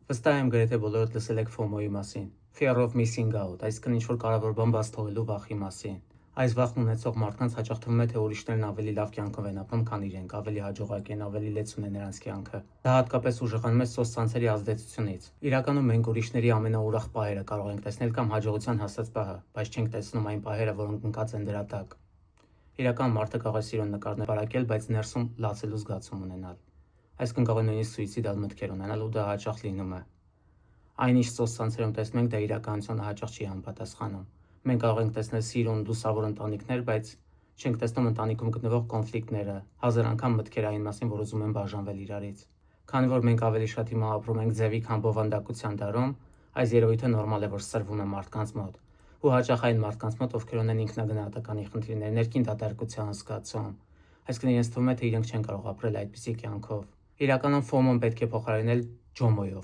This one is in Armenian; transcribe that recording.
Վստահ եմ գրեթե բոլորդ լսել եք FOMO-ի մասին, Fear of Missing Out, այսինքն ինչ-որ կարևոր բան բաց թողելու վախի մասին։ Այս վախն ունեցող մարդկանց հաճախ թվում է, թե ուրիշներն ավելի լավ կյանքով են ապրում, քան իրենք, ավելի հաջողակ են, ավելի լեցուն է նրանց կյանքը։ Դա հատկապես ուժեղանում է սոցցանցերի ազդեցությունից։ Իրականում մենք ուրիշների ամենաուրախ պահերը կարող ենք տեսնել կամ հաջողության հասած պահը, բայց չենք տեսնում այն պահերը, որոնք ընկած են դրա տակ։ Իրական մարդը կարող է սիրո նկարներ վարակել, բայց ներսում լացելու զգացում ունենալ։ Այսինքն կարող է նույնիսկ սուիցիդալ մտքեր ունենալ ու դա հաճախ լինում է։ Այն ինչ սոցցանցերում տեսնում ենք, դա իրականությունը հաճախ չի համապատասխանում։ Մենք կարող ենք տեսնել սիրուն, լուսավոր ընտանիքներ, բայց չենք տեսնում ընտանիքում գտնվող կոնֆլիկտները, հազար անգամ մտքեր այն մասին, որ ուզում են բաժանվել իրարից։ Քանի որ մենք ավելի շատ հիմա ապրում ենք ձևի, քան բովանդակության դարում, այս երևույթը նորմալ է, որ սրվում է մարդկանց մոտ։ Ու հաճախ այն մարդկանց մոտ, ովքեր ունեն ինքնագնահատականի խնդիրներ, ներքին դատարկության զգացում։ Այսինքն իրենց թվում է, թե իրենք չեն կարող ապրել այդպիսի կյանքով։ Իրականում FOMO-ն պետք է փոխարինել JOMO-ով,